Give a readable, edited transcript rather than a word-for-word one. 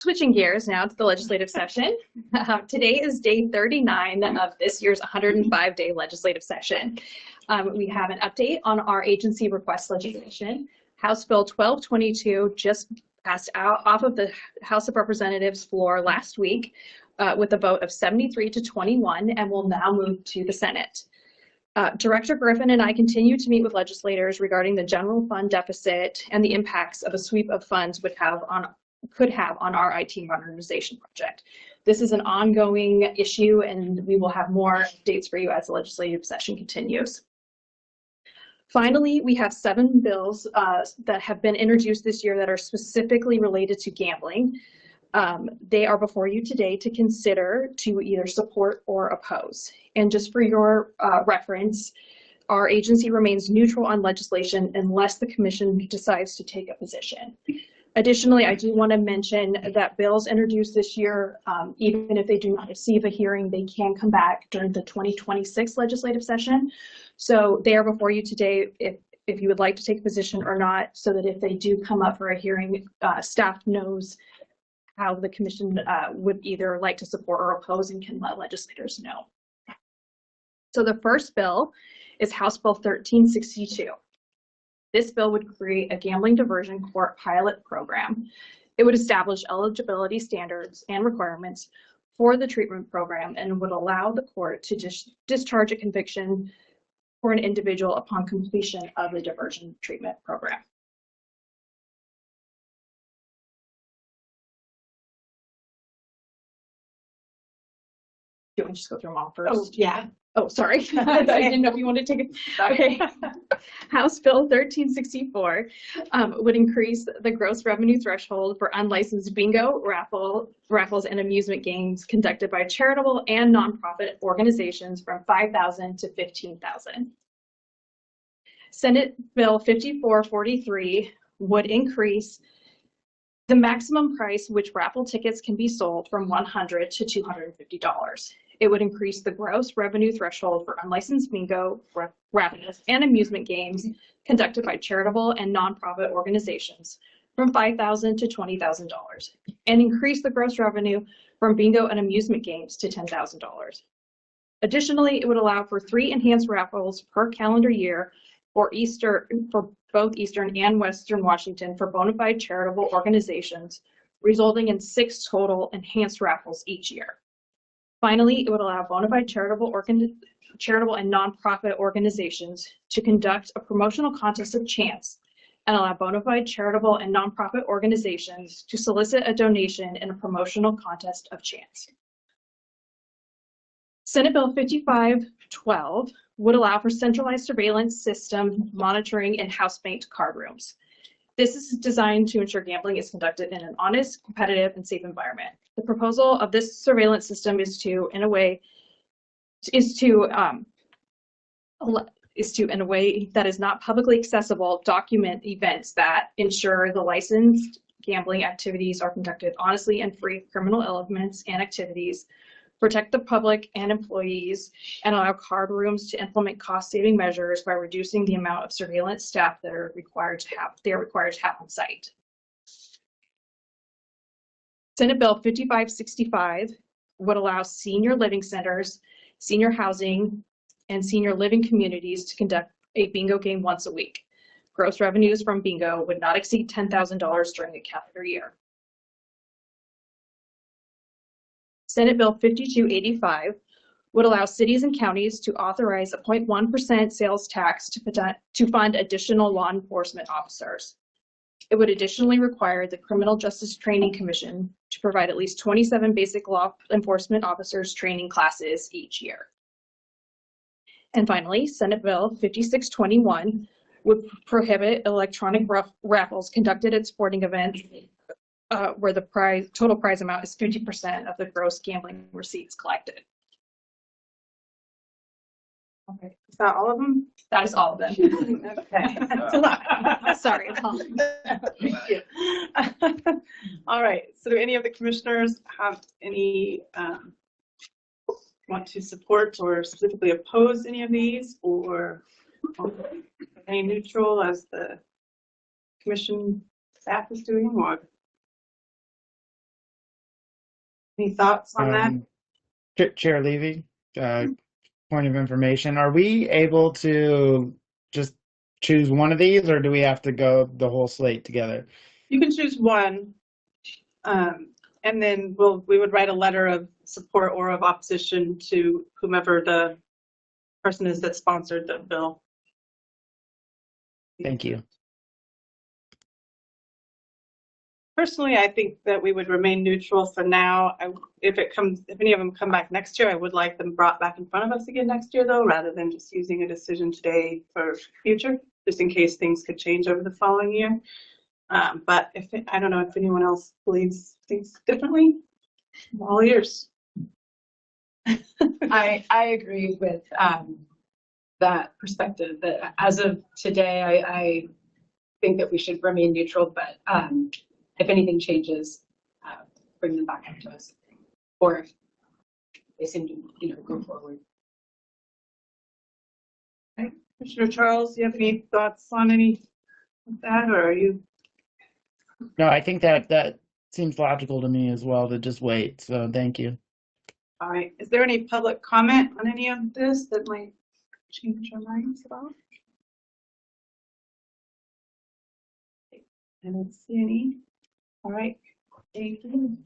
Switching gears now to the legislative session. Today is day 39 of this year's 105-day legislative session. We have an update on our agency request legislation. House Bill 1222 just passed out off of the House of Representatives floor last week with a vote of 73 to 21 and will now move to the Senate. Director Griffin and I continue to meet with legislators regarding the general fund deficit and the impacts of a sweep of funds could have on our IT modernization project. This is an ongoing issue, and we will have more updates for you as the legislative session continues. Finally, we have 7 bills that have been introduced this year that are specifically related to gambling. They are before you today to consider to either support or oppose. And just for your reference, our agency remains neutral on legislation unless the commission decides to take a position. Additionally, I do want to mention that bills introduced this year, even if they do not receive a hearing, they can come back during the 2026 legislative session. So they are before you today if you would like to take a position or not, so that if they do come up for a hearing, staff knows how the commission would either like to support or oppose and can let legislators know. So the first bill is House Bill 1362. This bill would create a gambling diversion court pilot program. It would establish eligibility standards and requirements for the treatment program and would allow the court to discharge a conviction for an individual upon completion of the diversion treatment program. Do you want to just go through them all first? Oh, yeah. Oh, sorry. I didn't know if you wanted to take it. Okay. House Bill 1364 would increase the gross revenue threshold for unlicensed bingo, raffles, and amusement games conducted by charitable and nonprofit organizations from $5,000 to $15,000. Senate Bill 5443 would increase the maximum price which raffle tickets can be sold from $100 to $250. It would increase the gross revenue threshold for unlicensed bingo, raffles, and amusement games conducted by charitable and nonprofit organizations from $5,000 to $20,000, and increase the gross revenue from bingo and amusement games to $10,000. Additionally, it would allow for 3 enhanced raffles per calendar year for both Eastern and Western Washington for bona fide charitable organizations, resulting in 6 total enhanced raffles each year. Finally, it would allow bona fide charitable and nonprofit organizations to conduct a promotional contest of chance and allow bona fide charitable and nonprofit organizations to solicit a donation in a promotional contest of chance. Senate Bill 5512 would allow for centralized surveillance system monitoring in house-banked card rooms. This is designed to ensure gambling is conducted in an honest, competitive, and safe environment. The proposal of this surveillance system is to, in a way that is not publicly accessible, document events that ensure the licensed gambling activities are conducted honestly and free of criminal elements and activities, protect the public and employees, and allow card rooms to implement cost-saving measures by reducing the amount of surveillance staff that are required to have on site. Senate Bill 5565 would allow senior living centers, senior housing, and senior living communities to conduct a bingo game once a week. Gross revenues from bingo would not exceed $10,000 during a calendar year. Senate Bill 5285 would allow cities and counties to authorize a 0.1% sales tax to fund additional law enforcement officers. It would additionally require the Criminal Justice Training Commission to provide at least 27 basic law enforcement officers training classes each year. And finally, Senate Bill 5621 would prohibit electronic raffles conducted at sporting events where the total prize amount is 50% of the gross gambling receipts collected. Okay, is that all of them? That is all of them. Okay, that's a lot. Sorry. Thank you. All right, so do any of the commissioners have any want to support or specifically oppose any of these, or any neutral as the commission staff is doing, or Any thoughts on that? Chair Levy, point of information. Are we able to just choose one of these, or do we have to go the whole slate together? You can choose one, and then we would write a letter of support or of opposition to whomever the person is that sponsored the bill. Thank you. Personally, I think that we would remain neutral for now. If any of them come back next year, I would like them brought back in front of us again next year, though, rather than just using a decision today for future, just in case things could change over the following year. But I don't know if anyone else believes things differently. I'm all ears. I agree with that perspective. That as of today, I think that we should remain neutral, but if anything changes, bring them back up to us, or if they seem to go forward. Okay. Commissioner Charles, do you have any thoughts on any of that, or are you? No, I think that seems logical to me as well, to just wait. So thank you. All right. Is there any public comment on any of this that might change our minds at all? I don't see any. All right. Thank you.